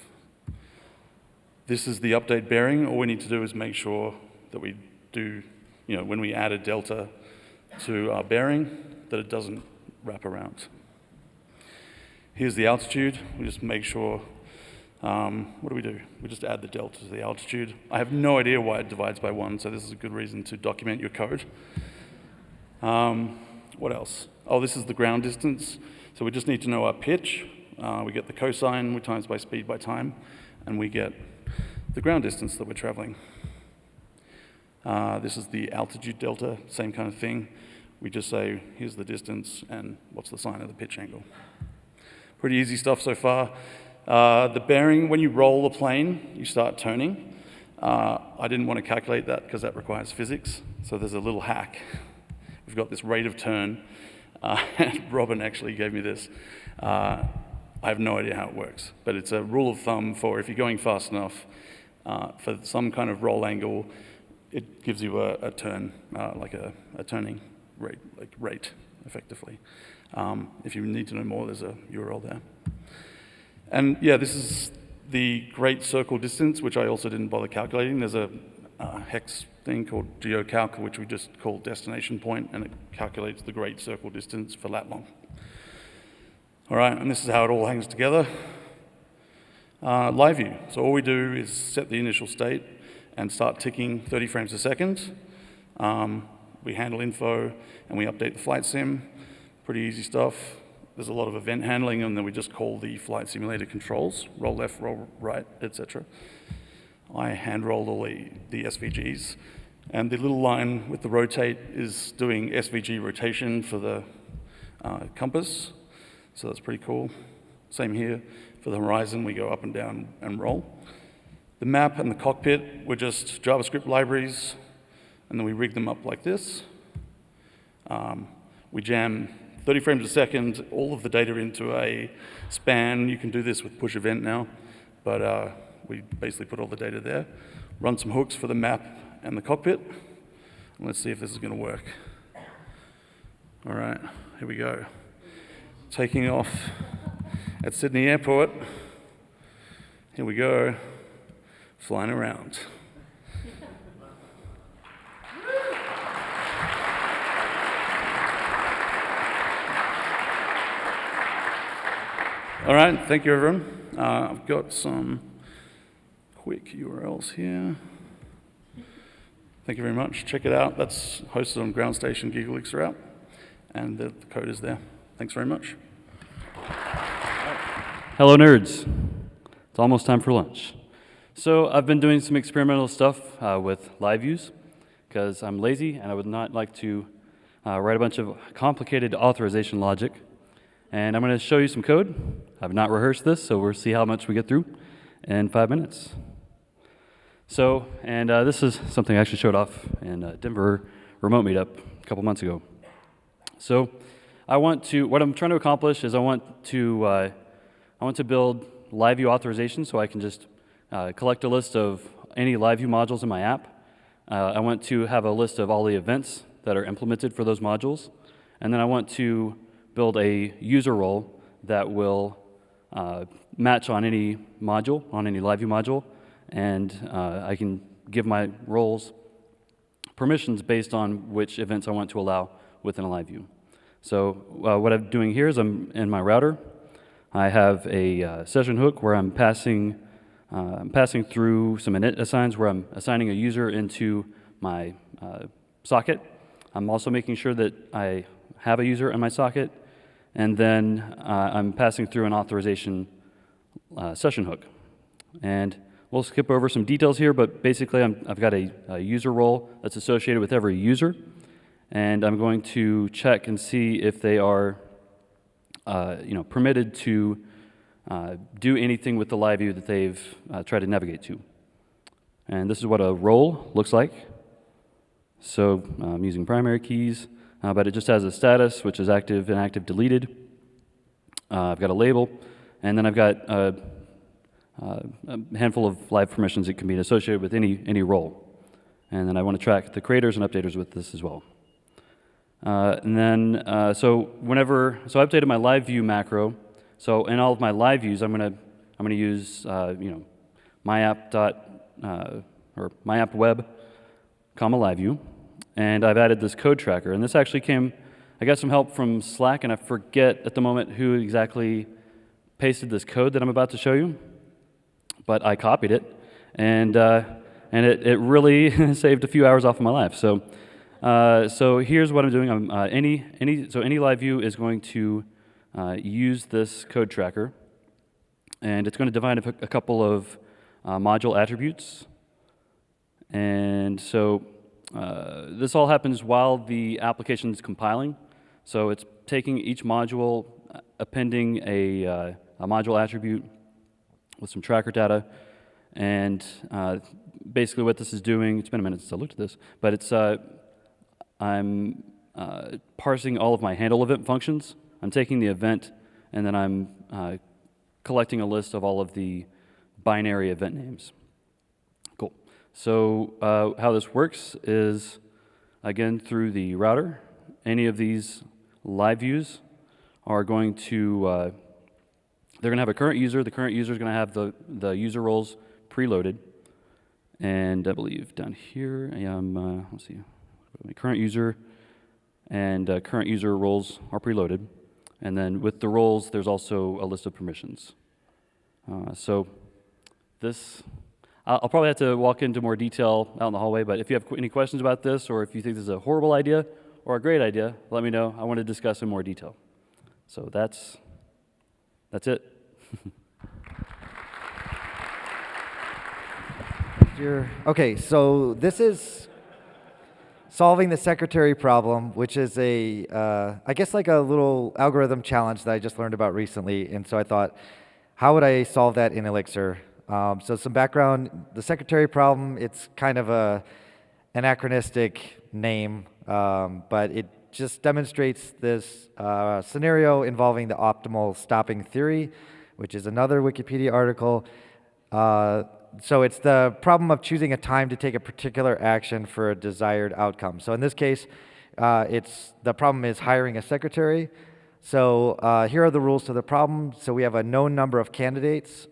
This is the update bearing. All we need to do is make sure that we do, when we add a delta to our bearing, that it doesn't wrap around. Here's the altitude. We just make sure, what do? We just add the delta to the altitude. I have no idea why it divides by 1, so this is a good reason to document your code. What else? Oh, this is the ground distance. So we just need to know our pitch. We get the cosine, we times by speed by time, and we get the ground distance that we're traveling. This is the altitude delta, same kind of thing. We just say, here's the distance, and what's the sine of the pitch angle. Pretty easy stuff so far. The bearing, when you roll the plane, you start turning. I didn't want to calculate that because that requires physics, so there's a little hack. We've got this rate of turn, and Robin actually gave me this. I have no idea how it works, but it's a rule of thumb for if you're going fast enough, for some kind of roll angle, it gives you a turn, like a turning rate, effectively. If you need to know more, there's a URL there. And yeah, this is the great circle distance, which I also didn't bother calculating. There's a hex thing called geocalc, which we just call destination point, and it calculates the great circle distance for lat long. All right, and this is how it all hangs together. LiveView. So all we do is set the initial state and start ticking 30 frames a second. We handle info, and we update the flight sim. Pretty easy stuff. There's a lot of event handling, and then we just call the flight simulator controls, roll left, roll right, etc. I hand-rolled all the SVGs, and the little line with the rotate is doing SVG rotation for the compass, so that's pretty cool. Same here. For the horizon, we go up and down and roll. The map and the cockpit were just JavaScript libraries, and then we rig them up like this. We jam 30 frames a second, all of the data into a span. You can do this with push event now, but we basically put all the data there. Run some hooks for the map and the cockpit. And let's see if this is going to work. All right, here we go. Taking off at Sydney Airport. Here we go, flying around. All right, thank you, everyone. I've got some quick URLs here. Thank you very much. Check it out. That's hosted on Ground Station Gig Elixir app, and the code is there. Thanks very much. Hello, nerds. It's almost time for lunch. So I've been doing some experimental stuff with LiveViews because I'm lazy and I would not like to write a bunch of complicated authorization logic. And I'm going to show you some code. I've not rehearsed this, so we'll see how much we get through in 5 minutes. So, and this is something I actually showed off in Denver remote meetup a couple months ago. So, what I'm trying to accomplish is I want to build LiveView authorization so I can just collect a list of any LiveView modules in my app. I want to have a list of all the events that are implemented for those modules. And then I want to build a user role that will match on any module, on any LiveView module, and I can give my roles permissions based on which events I want to allow within a LiveView. So what I'm doing here is I'm in my router. I have a session hook where I'm passing through some init assigns where I'm assigning a user into my socket. I'm also making sure that I have a user in my socket, and then I'm passing through an authorization session hook. And we'll skip over some details here, but basically I've got a user role that's associated with every user, and I'm going to check and see if they are permitted to do anything with the LiveView that they've tried to navigate to. And this is what a role looks like. So I'm using primary keys, but it just has a status, which is active, inactive, deleted. I've got a label, and then I've got a handful of live permissions that can be associated with any role. And then I want to track the creators and updaters with this as well. So I updated my LiveView macro. So in all of my LiveViews, I'm gonna use myapp.web, LiveView, and I've added this code tracker. And this actually I got some help from Slack, and I forget at the moment who exactly pasted this code that I'm about to show you, but I copied it, and it really saved a few hours off of my life. So here's what I'm doing. Any LiveView is going to use this code tracker, and it's going to define a couple of module attributes. And so this all happens while the application is compiling. So it's taking each module, appending a module attribute with some tracker data, and basically what this is doing, it's been a minute since I looked at this, but it's I'm parsing all of my handle event functions. I'm taking the event, and then I'm collecting a list of all of the binary event names. Cool. So how this works is, again, through the router. Any of these LiveViews are going to, they're going to have a current user. The current user is going to have the user roles preloaded. And I believe down here, I am, let's see, my current user and current user roles are preloaded. And then with the roles, there's also a list of permissions. So this, I'll probably have to walk into more detail out in the hallway, but if you have any questions about this, or if you think this is a horrible idea or a great idea, let me know. I want to discuss in more detail. So that's it. Okay, so this is solving the secretary problem, which is I guess like a little algorithm challenge that I just learned about recently. And so I thought, how would I solve that in Elixir? So some background, the secretary problem, it's kind of an anachronistic name, but just demonstrates this scenario involving the optimal stopping theory, which is another Wikipedia article. So it's the problem of choosing a time to take a particular action for a desired outcome. So in this case, the problem is hiring a secretary. So here are the rules to the problem. So we have a known number of candidates.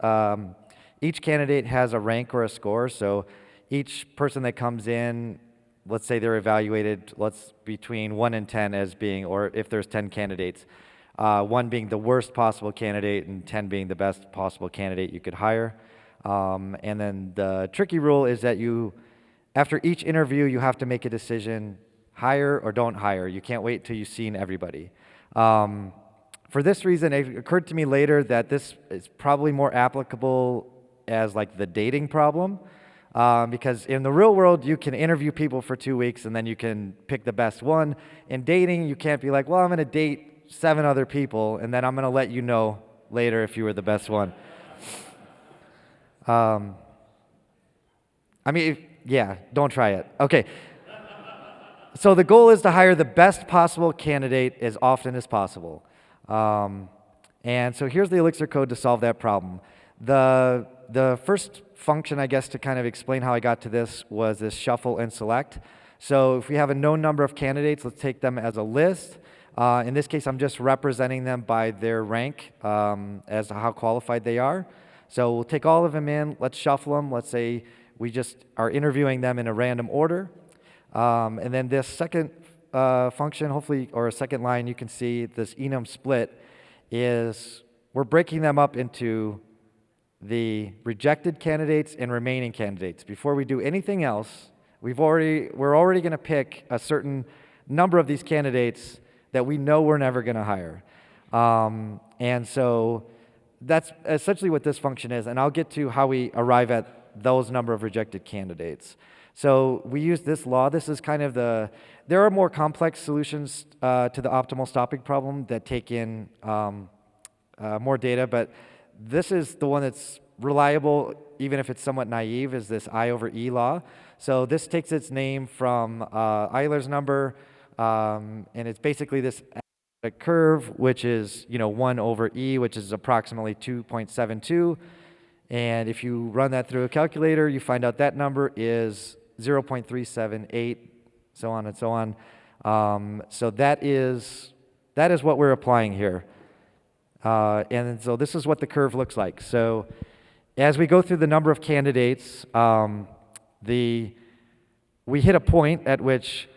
Each candidate has a rank or a score. So each person that comes in, let's say they're evaluated between 1 and 10 as being, or if there's 10 candidates, 1 being the worst possible candidate and 10 being the best possible candidate you could hire. And then the tricky rule is that after each interview, you have to make a decision, hire or don't hire. You can't wait till you've seen everybody. For this reason, it occurred to me later that this is probably more applicable as like the dating problem. Because in the real world, you can interview people for 2 weeks and then you can pick the best one. In dating, you can't be like, well, I'm going to date 7 other people and then I'm going to let you know later if you were the best one. I mean, yeah, don't try it. Okay. So the goal is to hire the best possible candidate as often as possible. And so here's the Elixir code to solve that problem. The first function, I guess, to kind of explain how I got to this was this shuffle and select. So if we have a known number of candidates, let's take them as a list. In this case, I'm just representing them by their rank as to how qualified they are. So we'll take all of them in, let's shuffle them. Let's say we just are interviewing them in a random order. And then this second function, hopefully, or a second line, you can see this enum split is we're breaking them up into the rejected candidates and remaining candidates. Before we do anything else, we're already going to pick a certain number of these candidates that we know we're never going to hire. And so that's essentially what this function is, and I'll get to how we arrive at those number of rejected candidates. So we use this law. This is kind of there are more complex solutions to the optimal stopping problem that take in more data, but this is the one that's reliable, even if it's somewhat naive, is this I over E law. So this takes its name from Euler's number, and it's basically this curve, which is 1 over E, which is approximately 2.72. And if you run that through a calculator, you find out that number is 0.378, so on and so on. So that is what we're applying here. And so this is what the curve looks like. So as we go through the number of candidates, we hit a point at which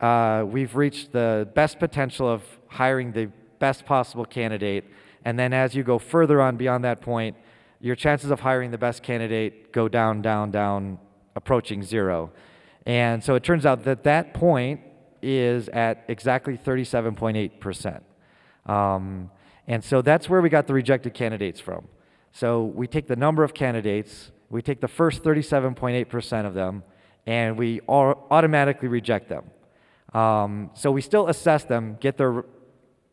we've reached the best potential of hiring the best possible candidate. And then as you go further on beyond that point, your chances of hiring the best candidate go down, down, down, approaching 0. And so it turns out that that point is at exactly 37.8%. And so that's where we got the rejected candidates from. So we take the number of candidates, we take the first 37.8% of them, and we automatically reject them. So we still assess them, get their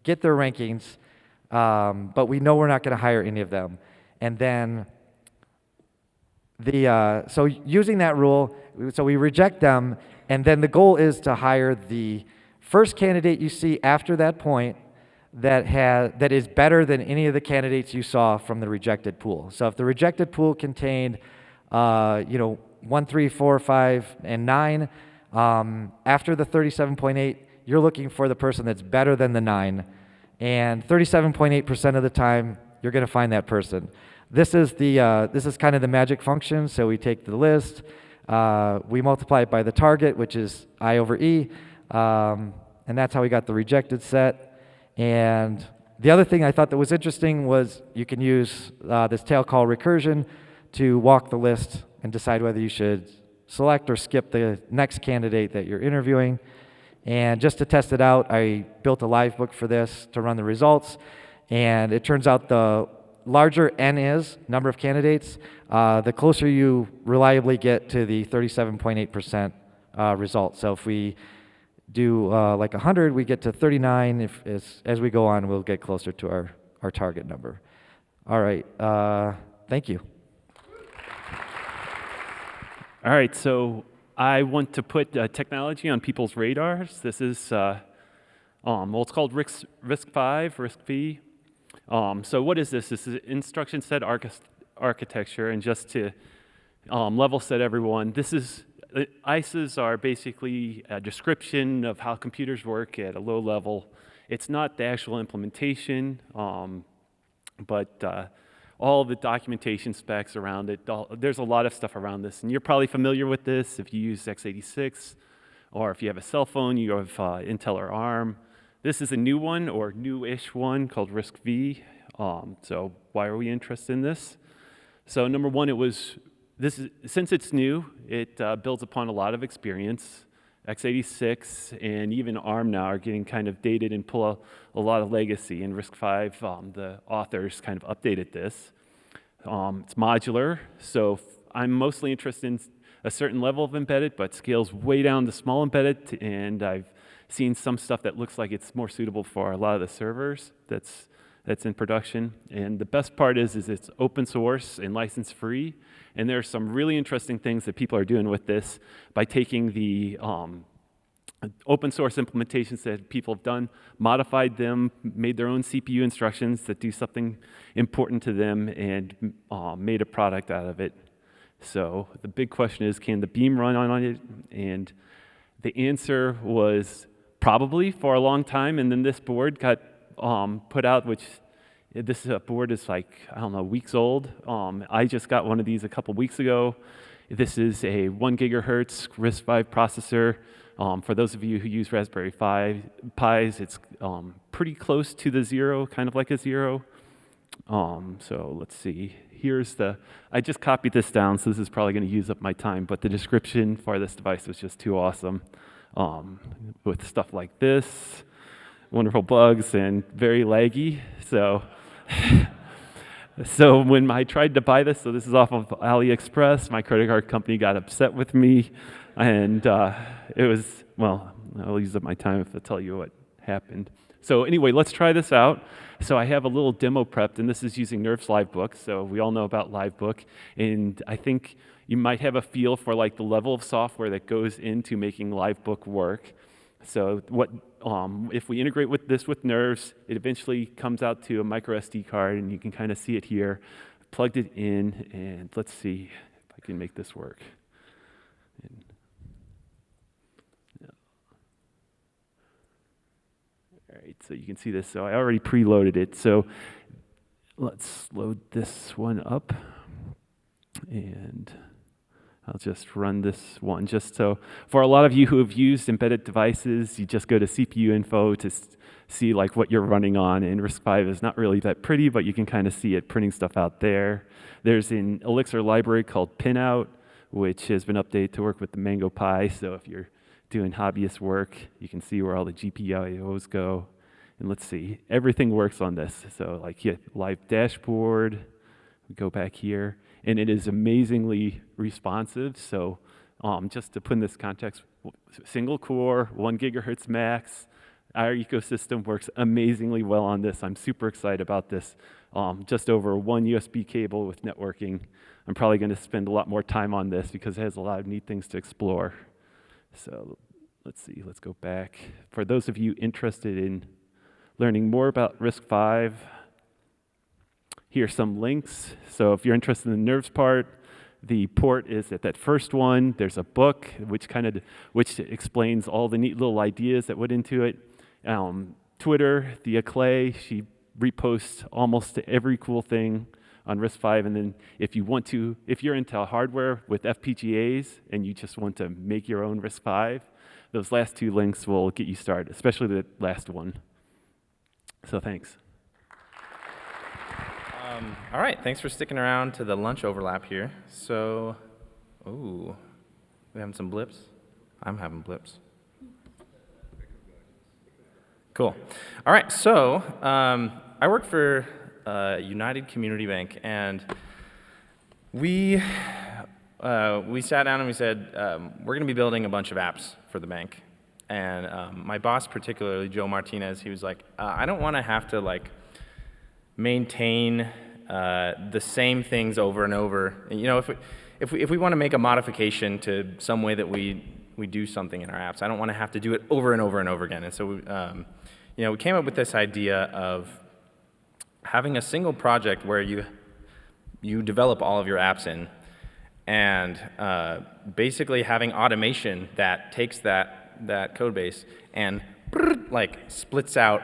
rankings, but we know we're not going to hire any of them. And then so using that rule, so we reject them, and then the goal is to hire the first candidate you see after that point that is better than any of the candidates you saw from the rejected pool. So if the rejected pool contained 1, 3, 4, 5, and 9, after the 37.8, you're looking for the person that's better than the 9, and 37.8% of the time you're going to find that person. This is kind of the magic function. So we take the list, we multiply it by the target, which is I over E, and that's how we got the rejected set. And the other thing I thought that was interesting was you can use this tail call recursion to walk the list and decide whether you should select or skip the next candidate that you're interviewing. And just to test it out, I built a live book for this to run the results. And it turns out the larger N is, number of candidates, the closer you reliably get to the 37.8% result. So if we do like 100, we get to 39. As we go on, we'll get closer to our target number. All right, thank you. All right, so I want to put technology on people's radars. This is Well, it's called RISC-V, RISC-V. So what is this? This is instruction set architecture, and just to level set everyone, this is ISAs are basically a description of how computers work at a low level. It's not the actual implementation, but all the documentation specs around it. There's a lot of stuff around this, and you're probably familiar with this if you use x86, or if you have a cell phone, you have Intel or ARM. This is a new one, or new-ish one, called RISC-V. So why are we interested in this? So number one, since it's new, it builds upon a lot of experience. x86 and even ARM now are getting kind of dated and pull a lot of legacy. And RISC-V, the authors kind of updated this. It's modular, so I'm mostly interested in a certain level of embedded, but scales way down to small embedded, and I've seen some stuff that looks like it's more suitable for a lot of the servers that's in production. And the best part is it's open source and license free. And there are some really interesting things that people are doing with this by taking the open source implementations that people have done, modified them, made their own CPU instructions that do something important to them, and made a product out of it. So the big question is, can the beam run on it? And the answer was probably for a long time, and then this board got put out, which this board is like, I don't know, weeks old. I just got one of these a couple weeks ago. This is a 1 gigahertz RISC-V processor. For those of you who use Raspberry Pis, it's pretty close to the zero, kind of like a zero. So let's see. I just copied this down, so this is probably going to use up my time, but the description for this device was just too awesome. With stuff like this, wonderful bugs, and very laggy. So when I tried to buy this, so this is off of AliExpress, my credit card company got upset with me, and it was, well, I'll use up my time if I tell you what happened. So anyway, let's try this out. So I have a little demo prepped, and this is using Nerf's LiveBook. So we all know about LiveBook, and I think you might have a feel for like the level of software that goes into making LiveBook work. So if we integrate with this with Nerves, it eventually comes out to a micro SD card, and you can kind of see it here. Plugged it in, and let's see if I can make this work. All right, so you can see this. So I already preloaded it. So let's load this one up, and I'll just run this one. Just so for a lot of you who have used embedded devices, you just go to CPU info to see like what you're running on. And RISC-V is not really that pretty, but you can kind of see it printing stuff out there. There's an Elixir library called Pinout, which has been updated to work with the Mango Pi. So if you're doing hobbyist work, you can see where all the GPIOs go. And let's see, everything works on this. So like live dashboard, we go back here, and it is amazingly responsive. So just to put in this context, single core, 1 gigahertz max, our ecosystem works amazingly well on this. I'm super excited about this. Just over 1 USB cable with networking. I'm probably going to spend a lot more time on this because it has a lot of neat things to explore. So let's see, let's go back. For those of you interested in learning more about RISC-V, here are some links. So if you're interested in the nerves part, the port is at that first one. There's a book which explains all the neat little ideas that went into it. Twitter, Thea Clay, she reposts almost every cool thing on RISC-V. And then if you're into hardware with FPGAs and you just want to make your own RISC-V, those last two links will get you started, especially the last one. So thanks. All right, thanks for sticking around to the lunch overlap here. So, we having some blips? I'm having blips. Cool. All right, so I work for United Community Bank, and we sat down and we said, we're going to be building a bunch of apps for the bank. And my boss, particularly Joe Martinez, he was like, I don't want to have to like maintain the same things over and over. And, you know, if we want to make a modification to some way that we do something in our apps, I don't want to have to do it over and over and over again. And so we came up with this idea of having a single project where you develop all of your apps in, and basically having automation that takes that code base and like splits out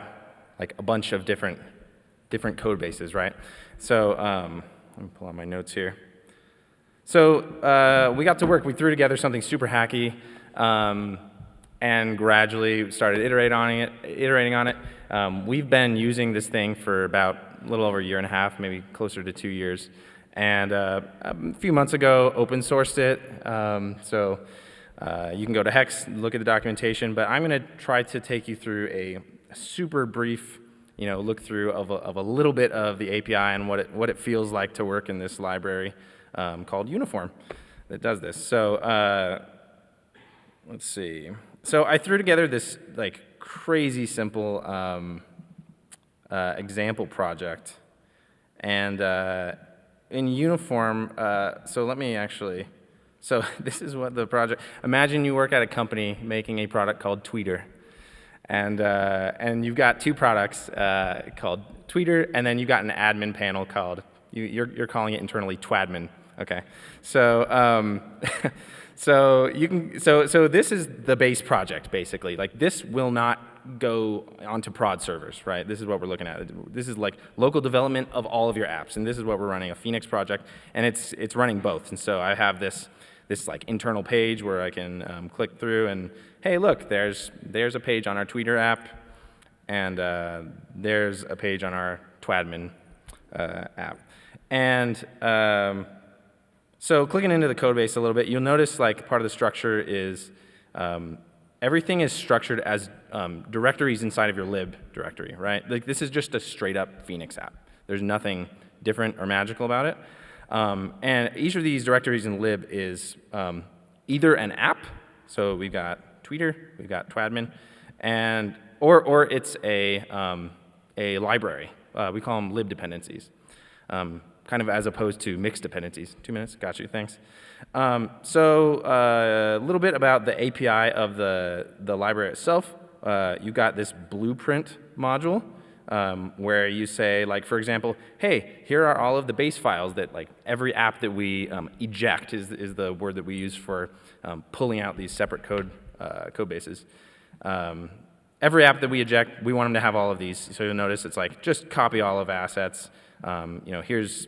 like a bunch of different code bases, right? So let me pull out my notes here. So we got to work. We threw together something super hacky, and gradually started iterating on it. We've been using this thing for about a little over a year and a half, maybe closer to 2 years. And a few months ago, open sourced it. So you can go to Hex, look at the documentation. But I'm going to try to take you through a super brief, look through of a little bit of the API and what it feels like to work in this library called Uniform that does this. So let's see. So I threw together this like crazy simple example project, and in Uniform, so let me actually, so this is what the project, imagine you work at a company making a product called Tweeter, and you've got two products called Tweeter, and then you've got an admin panel called, you're calling it internally Twadmin, okay? So, so this is the base project, basically. Like, this will not go onto prod servers, right? This is what we're looking at. This is like local development of all of your apps, and this is what we're running, a Phoenix project, and it's running both. And so I have this like internal page where I can click through and, hey, look, there's a page on our Tweeter app, and there's a page on our Twadmin app. And so clicking into the code base a little bit, you'll notice like part of the structure is everything is structured as directories inside of your lib directory, right? Like, this is just a straight up Phoenix app. There's nothing different or magical about it. And each of these directories in lib is either an app, so we've got Tweeter, we've got Twadmin, and or it's a library. We call them lib dependencies, kind of as opposed to mixed dependencies. 2 minutes, got you, thanks. So a little bit about the API of the library itself. You've got this blueprint module where you say, like, for example, hey, here are all of the base files that, like, every app that we eject is the word that we use for pulling out these separate code bases. Every app that we eject, we want them to have all of these. So you'll notice it's like, just copy all of assets. Here's,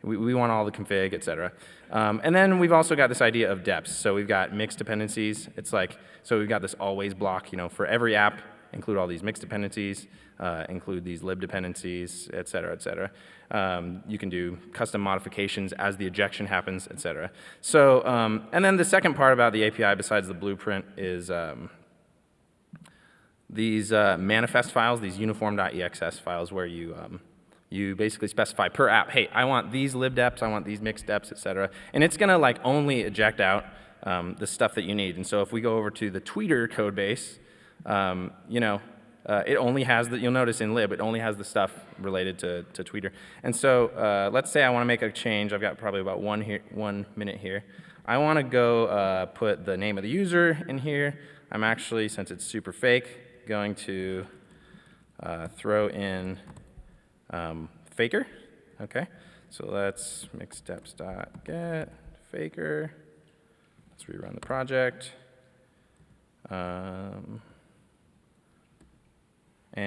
we want all the config, et cetera. And then we've also got this idea of depths. So we've got mixed dependencies. It's like, so we've got this always block, for every app, include all these mixed dependencies, include these lib dependencies, et cetera, et cetera. You can do custom modifications as the ejection happens, et cetera. So, and then the second part about the API besides the blueprint is these manifest files, these uniform.exs files where you basically specify per app, hey, I want these lib deps, I want these mixed deps, et cetera. And it's going to like only eject out the stuff that you need. And so if we go over to the Tweeter code base, it only has the, you'll notice in lib, it only has the stuff related to Tweeter. And so let's say I want to make a change. I've got probably about 1 minute here. I want to go put the name of the user in here. I'm actually, since it's super fake, going to throw in faker. Okay, so let's mixedsteps.get faker. Let's rerun the project. And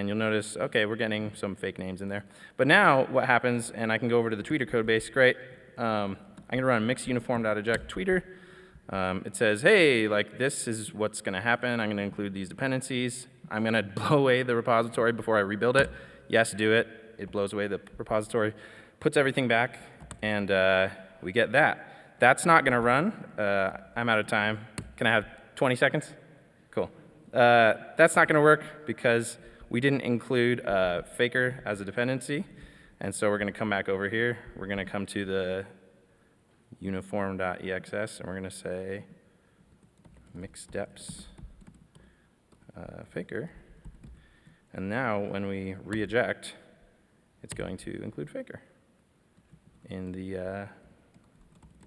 you'll notice, okay, we're getting some fake names in there. But now what happens, and I can go over to the Tweeter code base, great. I'm going to run mixuniform.eject Tweeter. It says, hey, like, this is what's going to happen. I'm going to include these dependencies. I'm going to blow away the repository before I rebuild it. Yes, do it. It blows away the repository, puts everything back, and we get that. That's not going to run. I'm out of time. Can I have 20 seconds? Cool. That's not going to work because we didn't include faker as a dependency, and so we're going to come back over here. We're going to come to the uniform.exs, and we're going to say mixeddeps faker. And now when we re-eject, it's going to include faker in the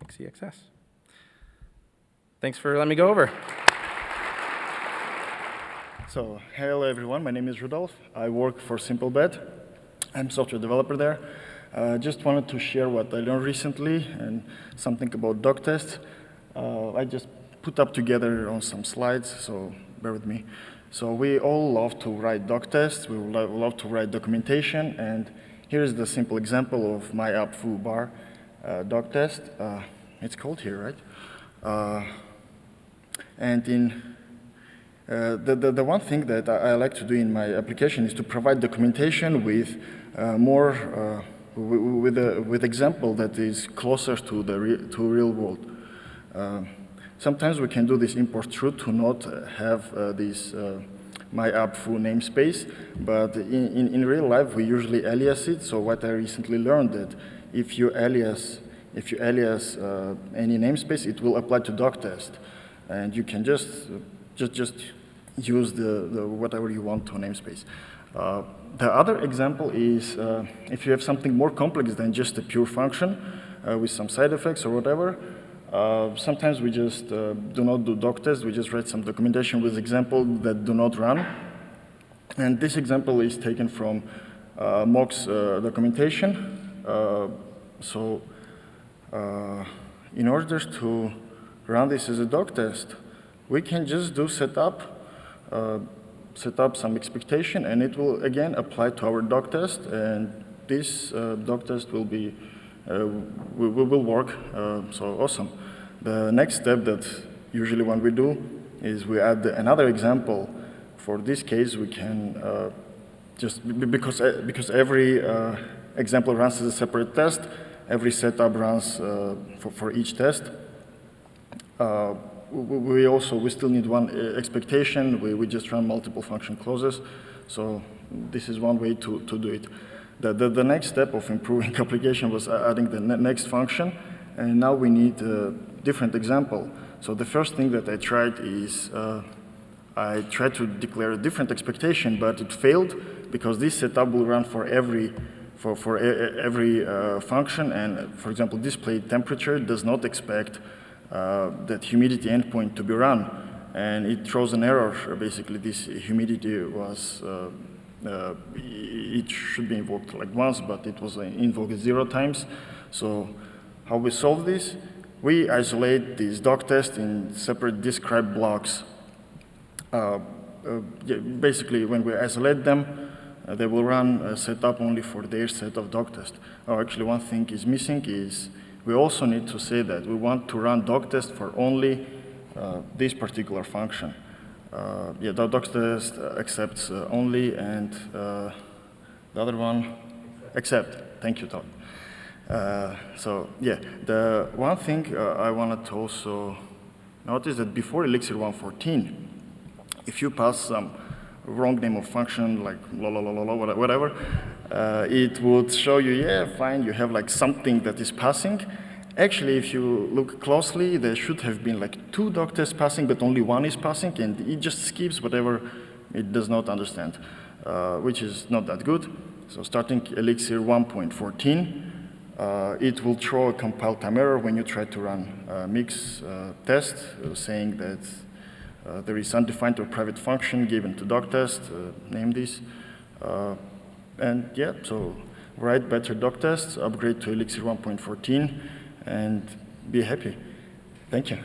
XEXS. Thanks for letting me go over. So, hello everyone, my name is Rudolf. I work for SimpleBet. I'm a software developer there. Just wanted to share what I learned recently and something about Doctest. I just put up together on some slides, so bear with me. So we all love to write Doctest, we love to write documentation, and here's the simple example of my app foobar Doctest. It's called here, right? And in the one thing that I like to do in my application is to provide documentation with with example that is closer to the real world. Sometimes we can do this import through to not have this my app full namespace, but in real life we usually alias it. So what I recently learned that if you alias any namespace, it will apply to Doctest, and you can just use the whatever you want to namespace. The other example is if you have something more complex than just a pure function with some side effects or whatever. Sometimes we just do not do Doctest, we just write some documentation with examples that do not run. And this example is taken from Mock's documentation. In order to run this as a Doctest, we can just do setup some expectation, and it will again apply to our Doctest, and this Doctest will be will work. So awesome. The next step that usually when we do is we add another example. For this case, we can just because every example runs as a separate test, every setup runs for each test. We still need one expectation. We just run multiple function clauses. So this is one way to do it. The next step of improving application was adding the next function, and now we need a different example. So the first thing that I tried is I tried to declare a different expectation, but it failed because this setup will run for every function, and for example, display temperature does not expect that humidity endpoint to be run, and it throws an error. Basically, this humidity was it should be invoked like once, but it was invoked 0 times. So how we solve this? We isolate these Doctest in separate describe blocks. Basically, when we isolate them, they will run a setup only for their set of Doctest. Oh, actually, one thing is missing is we also need to say that we want to run Doctest for only this particular function. The Doctest accepts only, and the other one, accept. Thank you, Todd. The one thing I wanted to also notice that before Elixir 1.14, if you pass some wrong name of function like whatever, it would show you, yeah, fine, you have like something that is passing. Actually, if you look closely, there should have been like 2 Doctests passing, but only one is passing, and it just skips whatever it does not understand, which is not that good. So starting Elixir 1.14, it will throw a compile time error when you try to run a mix test, saying that there is undefined or private function given to Doctest, name this. And yeah, so write better Doctests, upgrade to Elixir 1.14, and be happy. Thank you.